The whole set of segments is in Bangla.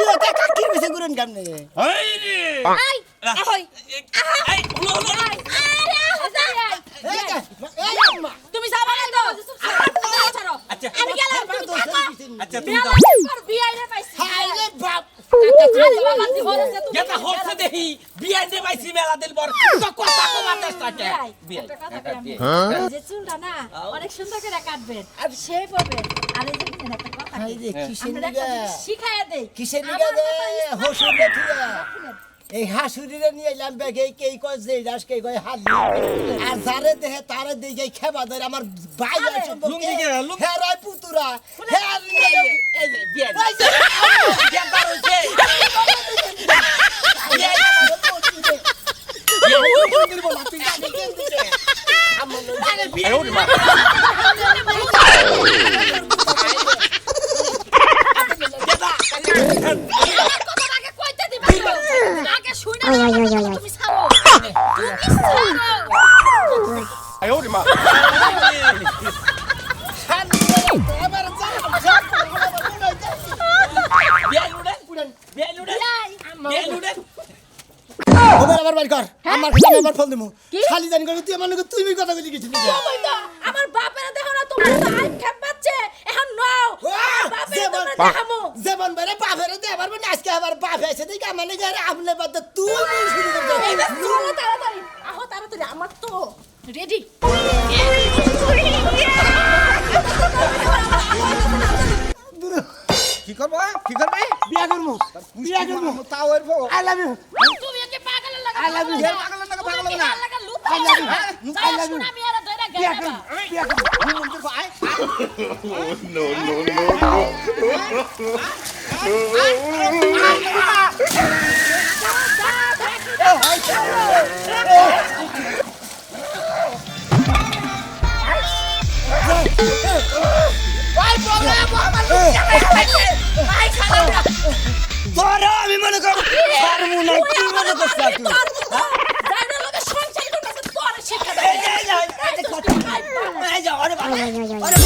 ওটা কাকির পিছে ঘুরেন কেমনে হাই রে আই আহই এই হলো এই আম্মা তুমি যাবা না তো ছাড়ো আচ্ছা আমি গেলাম তুমি থাকো আচ্ছা তুমি বিয়াই রে পাইছি হাই রে বাপ আরে বাবা জীবন আছে তুমি যেটা হচ্ছে দেখি বিয়ে দে পাইছি মেলা দিন পর তো কথা কো বাতাস থাকে বিয়ে যে চুলটা না অনেক সুন্দর করে কাটবেন আর শেপ হবে আর এই যে একটা কথা হাই রে কিসের আমরা একটা নিগা জিনিস শিখাইয়া দেই কিসের নিগা রে হসুর রে থিয়া এই হাসুরিরে নিয়ে এলাম ব্যাগে কে কয় যে রাসকে কয় হাত আর যারে দেহে তারে দিকে খেবা ধরে আমার ভাই আছে লুঙ্গি কে লুঙ্গি হে রাই পুতুরা হে এই যে বিয়ে বিয়ে বারোছে কথাটাকে কইতে দিবা আগে শুই না তুমি ছাড়ো তুমি ছাড়ো আয় ওরে মা বিয়ে লুডেন বিয়ে লুডেন বিয়ে লুডেন ওবার আবার বাইর কর আমার কাছে আবার ফোন দিমু খালি জানি করে তুই আমার লগে তুই কথা কইলি কিছু না কই তো আমার বাপের দেখো না তোমার তো আই খেপাচ্ছে এখন নাও বাপের তোমরা দেখামু যেমন বেরে বাপের দে আবার মানে আজকে আবার বাপ এসে দেখি আমার লগে আর আমলে বাদ তুই শুরু করতে এইবার চলো তাড়াতাড়ি আহো তাড়াতাড়ি আমার তো রেডি কি করবে কি করবে বিয়া করমু তাও এর আই লাভ ইউ তুমি কি পাগলের লাগা I love you. পাগলের লাগা পাগলের লাগা লাগা loop I love you. I love you. আমি আর ধরে বিয়া গেলাম করমু বিয়া করমু মন্দির কো আয় তোরা আমি মনে কর পারমু না কি মনে করছ তুই জানার লগে সংসার করতে তোরে শিক্ষা এই দেয় যা এই কথা এই যা আরে বাবা আরে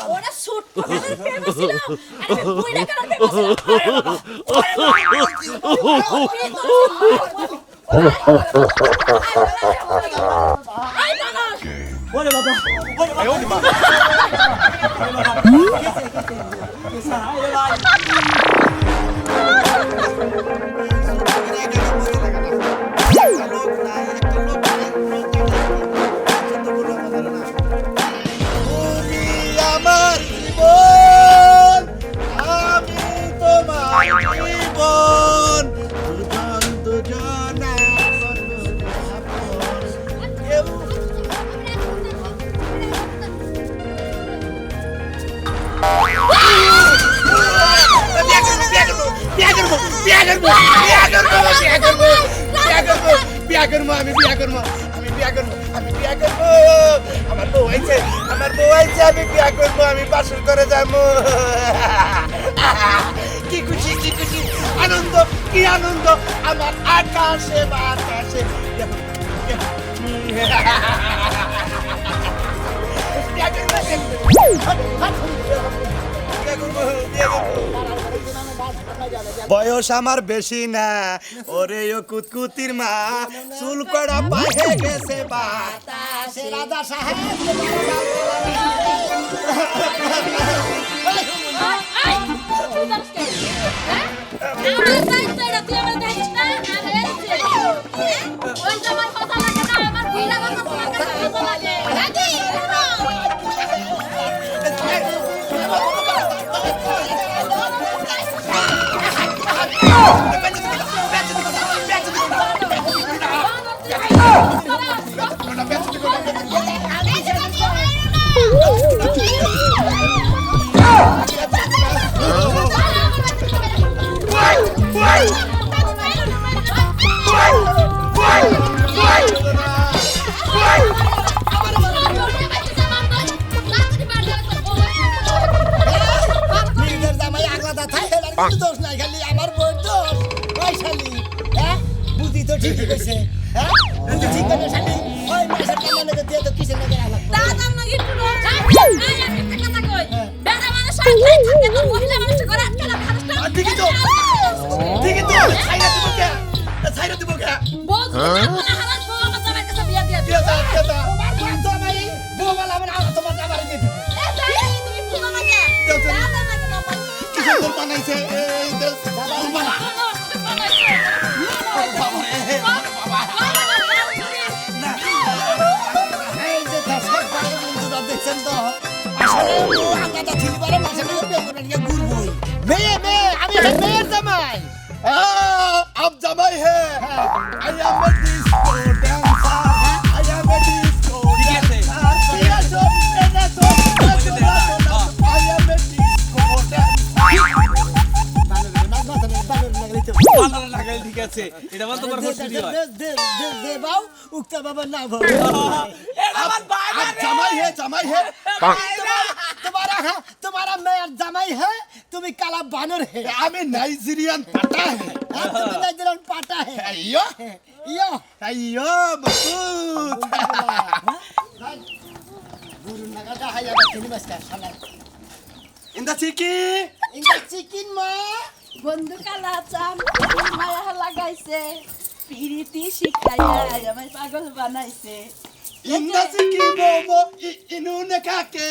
ওরা শুট করে ফেমাস ছিল আরে বইটা কেন ফেমাস ওরে বাবা আয় ওরে মা আমার জীবন আমি তোমার জীবন দুজন আমি আমার বউ আইছে আমি বিয়া করবো আমি বাসর করে যাবো কি খুশি আনন্দ কি আনন্দ আমার আকাশে বাতাসে বয়স আমার বেশি না ওরে ও কুতকুতির মা চুল কড়া পাহে গেছে বাতাসে রাজা সাহেব কিছু দোষ নাই, খালি আমার বউর দোষ। ওই শালি, হ্যাঁ? বুদ্ধি তো ঠিকই কইছে, হ্যাঁ? বুদ্ধি ঠিক করে শালি, ওই মাছের কান্না লেগে দিয়ে তো কিসের লেগে আলাপ করে? দাদা না একটু না এই আমি একটা কথা কই বেড়া মানুষ আর খাই থাকে তো মহিলা মানুষ করে আটকালা মানুষটা ঠিকই তো ছাইরা দিব কে বহুত না হারাস বউ আমার জামাই কাছে বিয়া দিয়া দিও তোমার বাপ জামাই, বউওয়ালা আমার তোমার জামাই দিয়ে দিবে। এ তাই তুমি ফুলো না কে দাদা না কেন কিছু তোর বানাইছে এই তোর বানা এই যে দর্শক বাইরে বন্ধুরা দেখছেন তো, আসলে ও আগাটা ছিলবারে মাঝে মাঝে বেগুন নিয়ে ঘুরবই। মেয়ে আমি মেয়ের জামাই। अब जमाई है I am a disco dancer I am a disco dancer I am a disco dancer বানানা লাগাই ঠিক আছে এটা মানে তোমার হসপিটাল হয় দে বাউ উক্তা বাবা না বাউ এটা আমার ভাই জামাই है तुम्हारा मेयर जमाई है, तुम्ही काला बानर है। আমি নাইজেরিয়ান পাটা है तुम्ही नाइजेरियन पाटा है। अय्यो यो अय्यो बसूत गुरु नगाटा है यार तिनी बसका साला इंदा चिकी इंदा चिकन मा বন্ধু কালা চাম মায়া লাগাইছে পিরিতি শিখাইয়া আমায় পাগল বানাইছে इंदा चिकी बोबो इनुने काके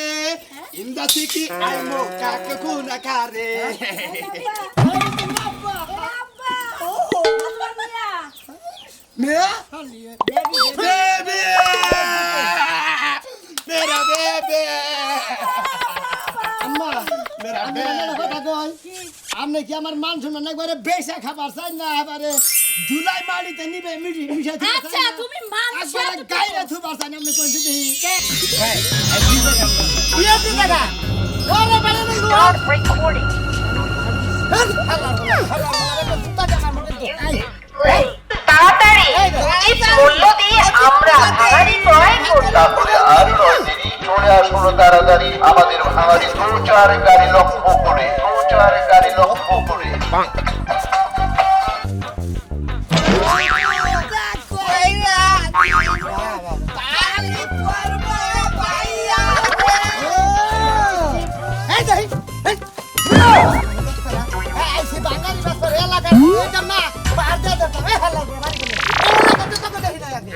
इंदा चिकी आइमो काके कुना कारे मेरा बेबी मेरा बेबी अम्मा मेरा আমি কথা কই আমনে কি আমার মান শুননা একবারে বেশা খাবার চাই না এবারে ধুলাই মাড়িতে নিবে মিশা আচ্ছা তুমি মান একবারে গাইরে থুবার চাই না আমি কোন দিই Start recording. তাড়াতাড়ি উচিত মূল্য দিয়ে আমরা ভাঙাড়ি ক্রয় করলাম আর নয় তিনি চলে আসুন তাড়াতাড়ি আমাদের ভাঙাড়ি দু-চার গাড়ি লক্ষ্য করে এই বাঙালি বাসর এলাকায়